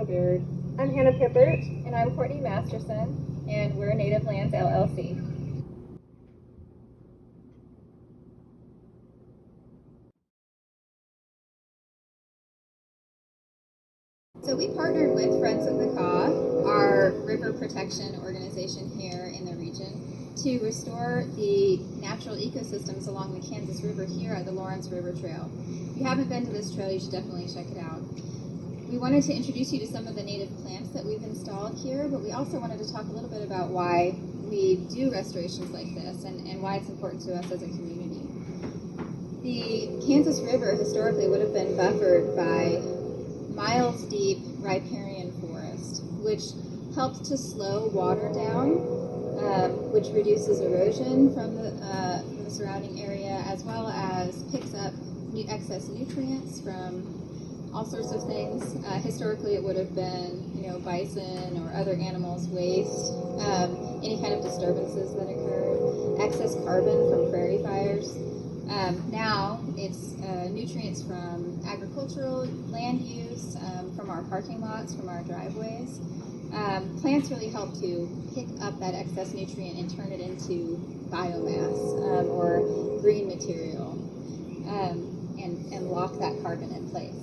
Baird. I'm Hannah Pippert. And I'm Courtney Masterson, and we're Native Lands LLC. So we partnered with Friends of the Caw, our river protection organization here in the region, to restore the natural ecosystems along the Kansas River here at the Lawrence River Trail. If you haven't been to this trail, you should definitely check it out. We wanted to introduce you to some of the native plants that we've installed here, but we also wanted to talk a little bit about why we do restorations like this and why it's important to us as a community. The Kansas River historically would have been buffered by miles deep riparian forest, which helps to slow water down, which reduces erosion from the surrounding area, as well as picks up excess nutrients from all sorts of things. Historically, it would have been, bison or other animals' waste, any kind of disturbances that occurred, excess carbon from prairie fires. Now it's nutrients from agricultural land use, from our parking lots, from our driveways. Plants really help to pick up that excess nutrient and turn it into biomass or green material and lock that carbon in place.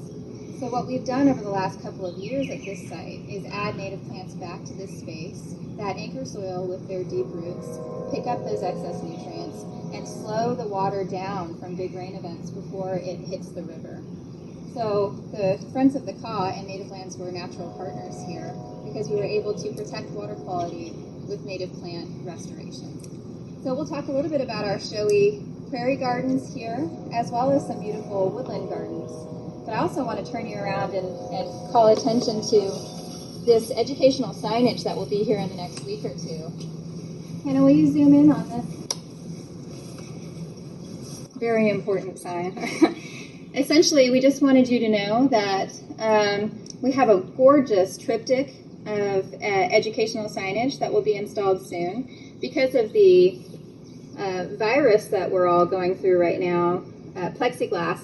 So what we've done over the last couple of years at this site is add native plants back to this space that anchor soil with their deep roots, pick up those excess nutrients, and slow the water down from big rain events before it hits the river. So the Friends of the Caw and Native Lands were natural partners here because we were able to protect water quality with native plant restoration. So we'll talk a little bit about our showy prairie gardens here, as well as some beautiful woodland gardens. But I also want to turn you around and call attention to this educational signage that will be here in the next week or two. Hannah, will you zoom in on this? Very important sign. Essentially, we just wanted you to know that we have a gorgeous triptych of educational signage that will be installed soon. Because of the virus that we're all going through right now, plexiglass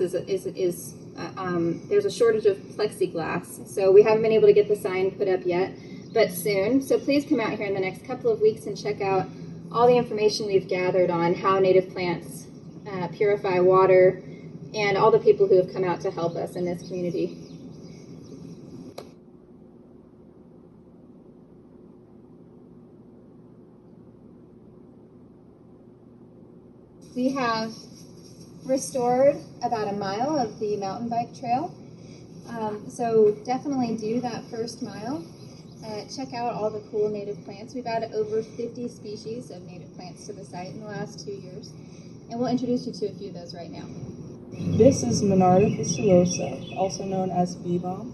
there's a shortage of plexiglass, so we haven't been able to get the sign put up yet, but soon. So please come out here in the next couple of weeks and check out all the information we've gathered on how native plants purify water and all the people who have come out to help us in this community. We have restored about a mile of the mountain bike trail. So definitely do that first mile. Check out all the cool native plants. We've added over 50 species of native plants to the site in the last 2 years. And we'll introduce you to a few of those right now. This is Monarda fistulosa, also known as bee balm.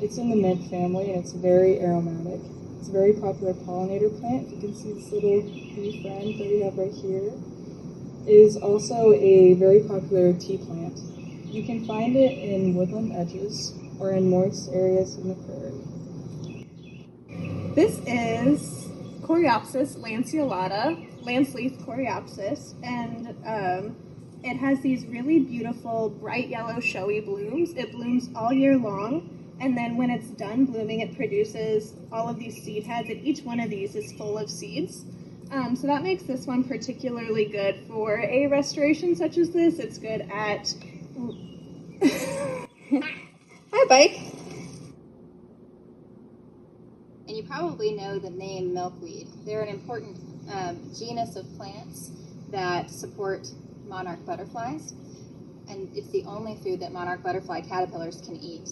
It's in the mint family and it's very aromatic. It's a very popular pollinator plant. You can see this little bee friend that we have right here. It is also a very popular tea plant. You can find it in woodland edges or in moist areas in the prairie. This is Coreopsis lanceolata, lance-leaf Coreopsis, and it has these really beautiful bright yellow showy blooms. It blooms all year long, and then when it's done blooming, it produces all of these seed heads, and each one of these is full of seeds. So that makes this one particularly good for a restoration such as this. It's good at... Hi, Bike. And you probably know the name milkweed. They're an important genus of plants that support monarch butterflies, and it's the only food that monarch butterfly caterpillars can eat.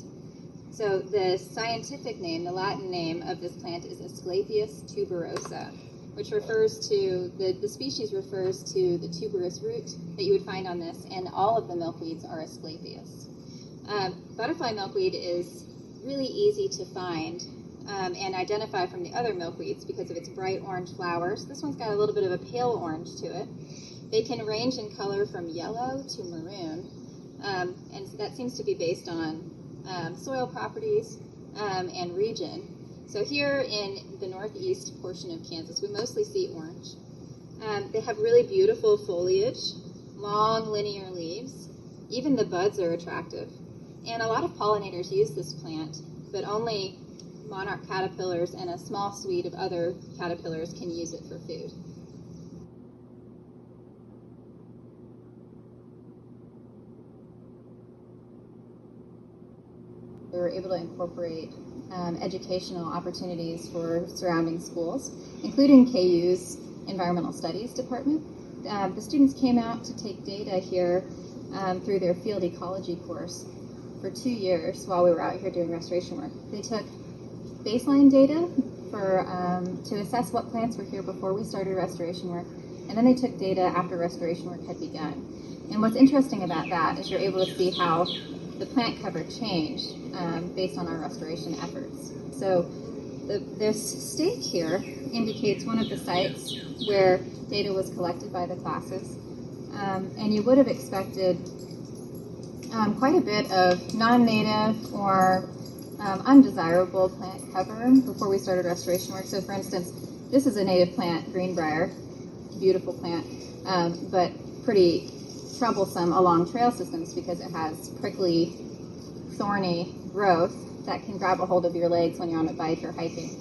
So the scientific name, the Latin name of this plant is Asclepias tuberosa, which refers to, the species refers to the tuberous root that you would find on this, and all of the milkweeds are Asclepias. Butterfly milkweed is really easy to find and identify from the other milkweeds because of its bright orange flowers. This one's got a little bit of a pale orange to it. They can range in color from yellow to maroon, and that seems to be based on soil properties and region. So here in the northeast portion of Kansas, we mostly see orange. They have really beautiful foliage, long linear leaves. Even the buds are attractive. And a lot of pollinators use this plant but only monarch caterpillars and a small suite of other caterpillars can use it for food. We were able to incorporate educational opportunities for surrounding schools, including KU's Environmental Studies Department. The students came out to take data here through their field ecology course for 2 years while we were out here doing restoration work. They took baseline data to assess what plants were here before we started restoration work, and then they took data after restoration work had begun. And what's interesting about that is you're able to see how the plant cover changed based on our restoration efforts. So this stake here indicates one of the sites where data was collected by the classes, and you would have expected quite a bit of non-native or undesirable plant cover before we started restoration work. So for instance, this is a native plant, greenbrier, beautiful plant, but pretty troublesome along trail systems because it has prickly, thorny growth that can grab a hold of your legs when you're on a bike or hiking.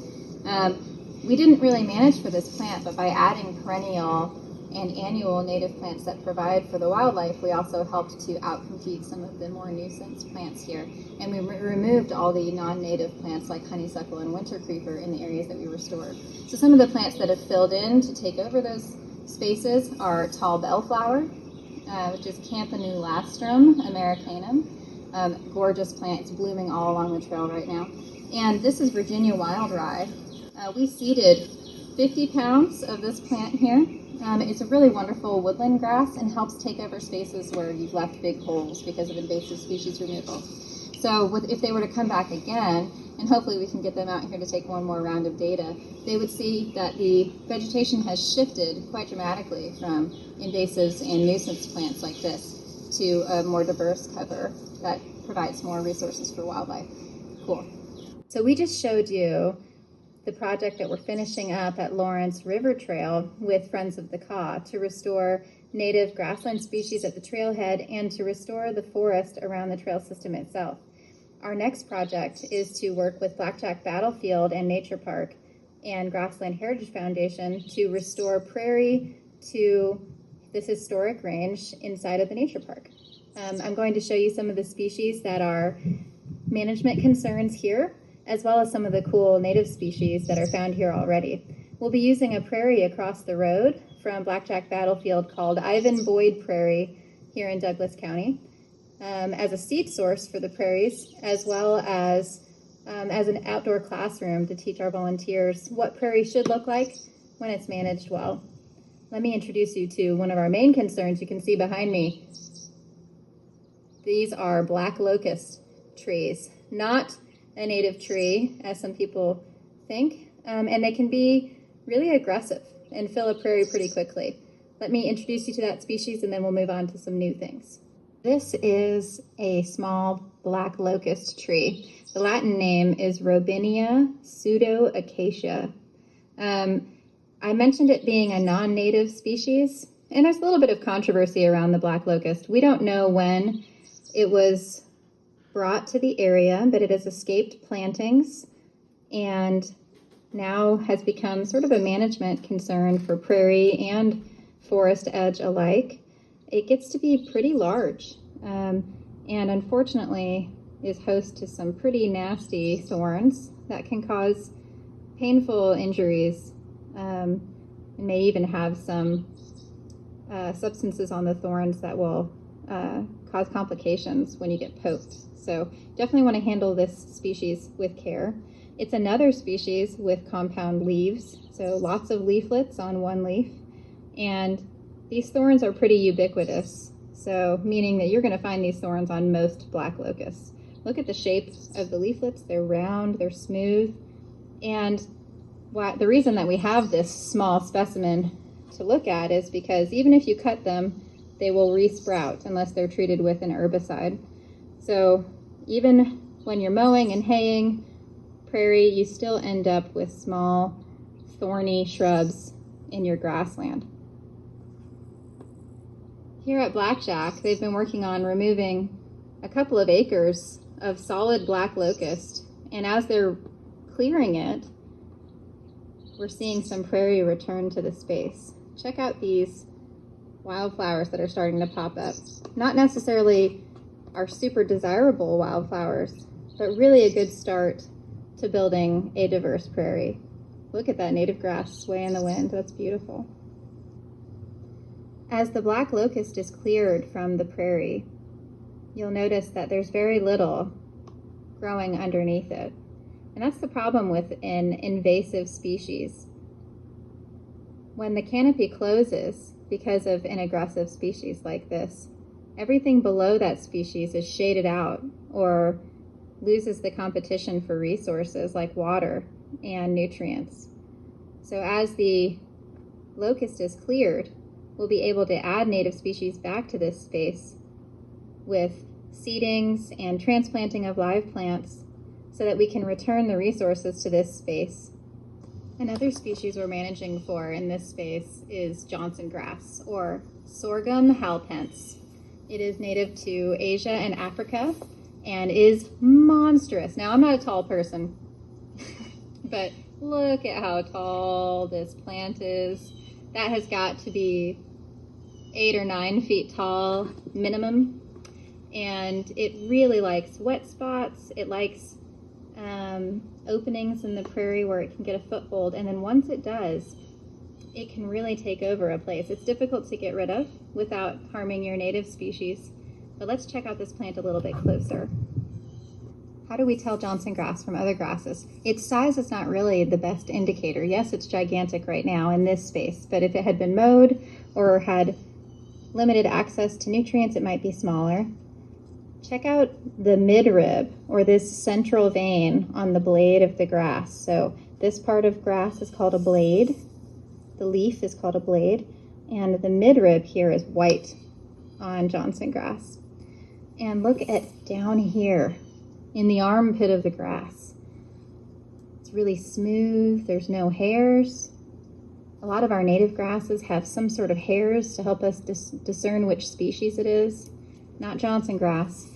We didn't really manage for this plant, but by adding perennial and annual native plants that provide for the wildlife, we also helped to outcompete some of the more nuisance plants here. And we removed all the non-native plants like honeysuckle and winter creeper in the areas that we restored. So some of the plants that have filled in to take over those spaces are tall bellflower, which is Campanulastrum americanum. Gorgeous plant. It's blooming all along the trail right now. And this is Virginia wild rye. We seeded 50 pounds of this plant here. It's a really wonderful woodland grass and helps take over spaces where you've left big holes because of invasive species removal. So if they were to come back again, and hopefully we can get them out here to take one more round of data, they would see that the vegetation has shifted quite dramatically from invasives and nuisance plants like this to a more diverse cover that provides more resources for wildlife. Cool. So we just showed you the project that we're finishing up at Lawrence River Trail with Friends of the Caw to restore native grassland species at the trailhead and to restore the forest around the trail system itself. Our next project is to work with Blackjack Battlefield and Nature Park and Grassland Heritage Foundation to restore prairie to this historic range inside of the nature park. I'm going to show you some of the species that are management concerns here, as well as some of the cool native species that are found here already. We'll be using a prairie across the road from Blackjack Battlefield called Ivan Boyd Prairie here in Douglas County as a seed source for the prairies, as well as an outdoor classroom to teach our volunteers what prairie should look like when it's managed well. Let me introduce you to one of our main concerns. You can see behind me. These are black locust trees, not a native tree, as some people think, and they can be really aggressive and fill a prairie pretty quickly. Let me introduce you to that species, and then we'll move on to some new things. This is a small black locust tree. The Latin name is Robinia pseudoacacia. I mentioned it being a non-native species, and there's a little bit of controversy around the black locust. We don't know when it was brought to the area, but it has escaped plantings and now has become sort of a management concern for prairie and forest edge alike. It gets to be pretty large and unfortunately is host to some pretty nasty thorns that can cause painful injuries and may even have some substances on the thorns that will cause complications when you get poked. So definitely want to handle this species with care. It's another species with compound leaves, so lots of leaflets on one leaf. And these thorns are pretty ubiquitous, so meaning that you're going to find these thorns on most black locusts. Look at the shape of the leaflets. They're round, they're smooth. And the reason that we have this small specimen to look at is because even if you cut them, they will resprout unless they're treated with an herbicide. So even when you're mowing and haying prairie, you still end up with small, thorny shrubs in your grassland. Here at Blackjack, they've been working on removing a couple of acres of solid black locust, And as they're clearing it, we're seeing some prairie return to the space. Check out these wildflowers that are starting to pop up. Not necessarily our super desirable wildflowers, but really a good start to building a diverse prairie. Look at that native grass sway in the wind. That's beautiful. As the black locust is cleared from the prairie, you'll notice that there's very little growing underneath it. And that's the problem with an invasive species. When the canopy closes because of an aggressive species like this, everything below that species is shaded out or loses the competition for resources like water and nutrients. So as the locust is cleared, we'll be able to add native species back to this space with seedings and transplanting of live plants so that we can return the resources to this space. Another species we're managing for in this space is Johnson grass, or Sorghum halpence. It is native to Asia and Africa and is monstrous. Now, I'm not a tall person, but look at how tall this plant is. That has got to be 8 or 9 feet tall minimum. And it really likes wet spots. It likes openings in the prairie where it can get a foothold. And then once it does, it can really take over a place. It's difficult to get rid of without harming your native species. But let's check out this plant a little bit closer. How do we tell Johnson grass from other grasses? Its size is not really the best indicator. Yes, it's gigantic right now in this space, but if it had been mowed or had limited access to nutrients, it might be smaller. Check out the midrib, or this central vein on the blade of the grass. So this part of grass is called a blade. The leaf is called a blade. And the midrib here is white on Johnson grass. And look at down here in the armpit of the grass. It's really smooth. There's no hairs. A lot of our native grasses have some sort of hairs to help us discern which species it is. Not Johnson grass.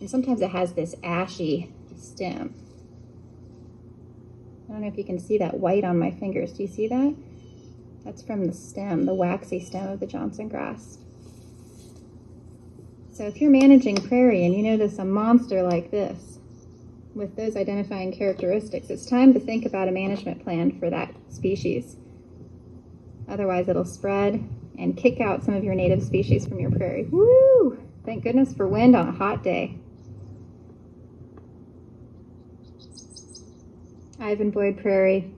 And sometimes it has this ashy stem. I don't know if you can see that white on my fingers. Do you see that? That's from the stem, the waxy stem of the Johnson grass. So if you're managing prairie and you notice a monster like this, with those identifying characteristics, it's time to think about a management plan for that species. Otherwise it'll spread and kick out some of your native species from your prairie. Woo! Thank goodness for wind on a hot day. Ivan Boyd Prairie,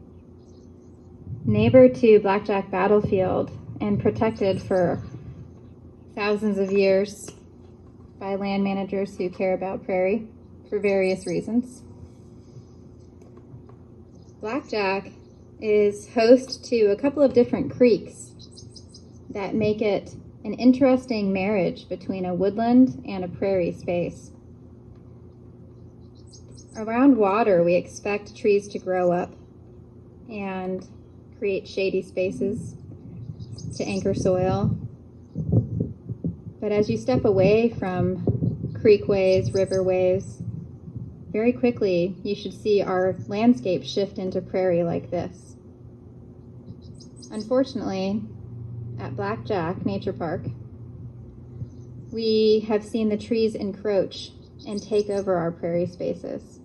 neighbor to Blackjack Battlefield and protected for thousands of years by land managers who care about prairie for various reasons. Blackjack is host to a couple of different creeks that make it an interesting marriage between a woodland and a prairie space. Around water, we expect trees to grow up and create shady spaces to anchor soil. But as you step away from creekways, riverways, very quickly you should see our landscape shift into prairie like this. Unfortunately, at Blackjack Nature Park, we have seen the trees encroach and take over our prairie spaces.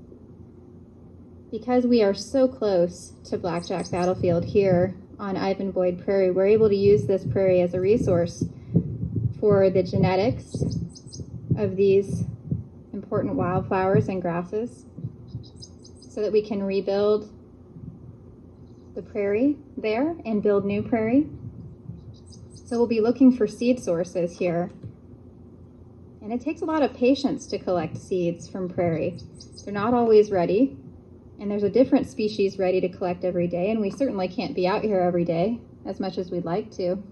Because we are so close to Blackjack Battlefield here on Ivan Boyd Prairie, we're able to use this prairie as a resource for the genetics of these important wildflowers and grasses so that we can rebuild the prairie there and build new prairie. So we'll be looking for seed sources here. And it takes a lot of patience to collect seeds from prairie. They're not always ready, and there's a different species ready to collect every day, and we certainly can't be out here every day as much as we'd like to.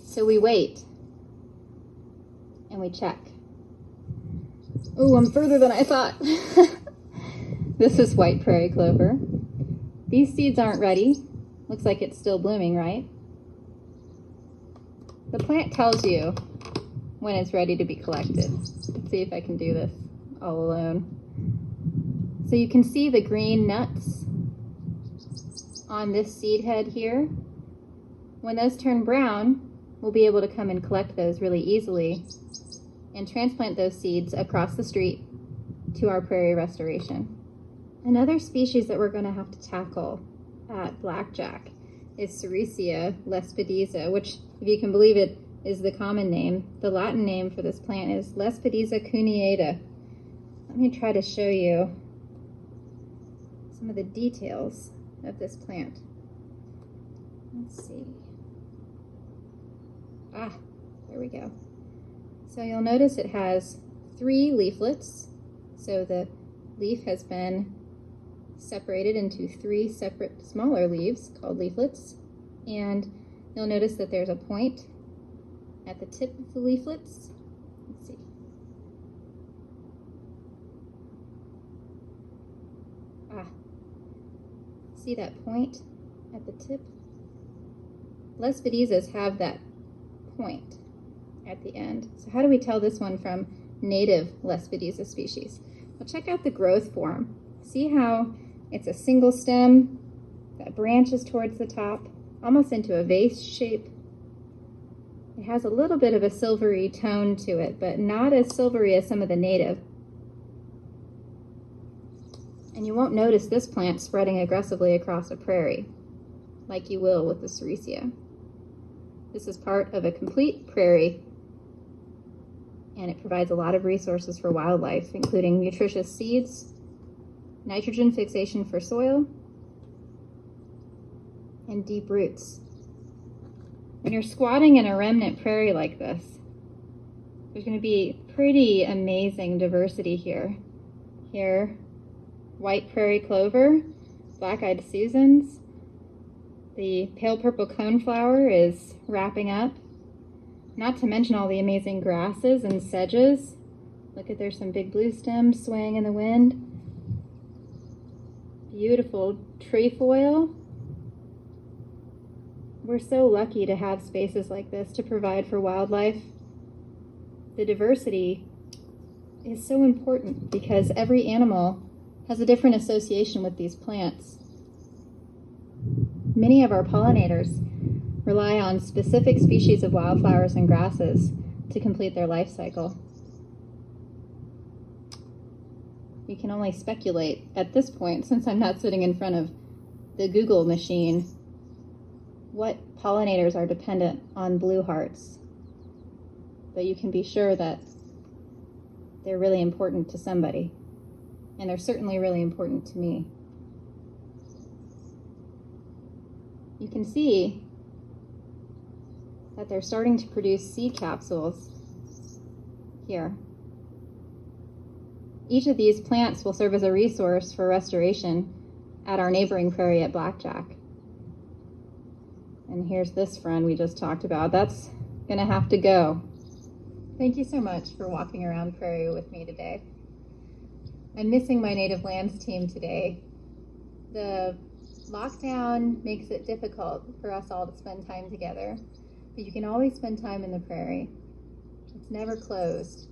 So we wait, and we check. Oh, I'm further than I thought. This is white prairie clover. These seeds aren't ready. Looks like it's still blooming, right? The plant tells you when it's ready to be collected. Let's see if I can do this all alone. So you can see the green nuts on this seed head here. When those turn brown, we'll be able to come and collect those really easily and transplant those seeds across the street to our prairie restoration. Another species that we're going to have to tackle at Blackjack is Sericea lespedeza, which, if you can believe it, is the common name. The Latin name for this plant is Lespedeza cuneata. Let me try to show you some of the details of this plant. Let's see. There we go. So you'll notice it has 3 leaflets. So the leaf has been separated into 3 separate smaller leaves called leaflets. And you'll notice that there's a point at the tip of the leaflets. Let's see. See that point at the tip? Lespedezas have that point at the end. So how do we tell this one from native Lespedeza species? Well, check out the growth form. See how it's a single stem that branches towards the top, almost into a vase shape. It has a little bit of a silvery tone to it, but not as silvery as some of the native. And you won't notice this plant spreading aggressively across a prairie, like you will with the Sericea. This is part of a complete prairie, and it provides a lot of resources for wildlife, including nutritious seeds, nitrogen fixation for soil, and deep roots. When you're squatting in a remnant prairie like this, there's going to be pretty amazing diversity here. Here, white prairie clover, black-eyed Susans. The pale purple coneflower is wrapping up. Not to mention all the amazing grasses and sedges. Look at, there's some big blue stems swaying in the wind. Beautiful trefoil. We're so lucky to have spaces like this to provide for wildlife. The diversity is so important because every animal has a different association with these plants. Many of our pollinators rely on specific species of wildflowers and grasses to complete their life cycle. We can only speculate at this point, since I'm not sitting in front of the Google machine, what pollinators are dependent on blue hearts. But you can be sure that they're really important to somebody, and they're certainly really important to me. You can see that they're starting to produce seed capsules here. Each of these plants will serve as a resource for restoration at our neighboring prairie at Blackjack. And here's this friend we just talked about. That's gonna have to go. Thank you so much for walking around prairie with me today. I'm missing my Native Lands team today. The lockdown makes it difficult for us all to spend time together, but you can always spend time in the prairie. It's never closed.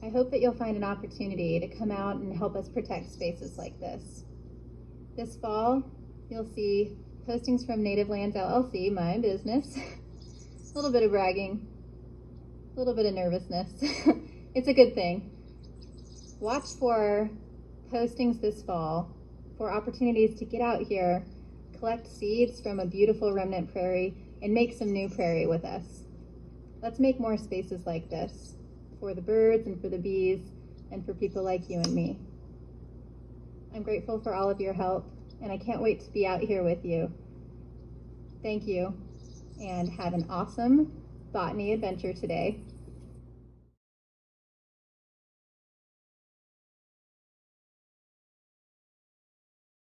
I hope that you'll find an opportunity to come out and help us protect spaces like this. This fall, you'll see postings from Native Lands LLC, my business. A little bit of bragging, a little bit of nervousness. It's a good thing. Watch for postings this fall for opportunities to get out here, collect seeds from a beautiful remnant prairie, and make some new prairie with us. Let's make more spaces like this for the birds and for the bees and for people like you and me. I'm grateful for all of your help, and I can't wait to be out here with you. Thank you, and have an awesome botany adventure today.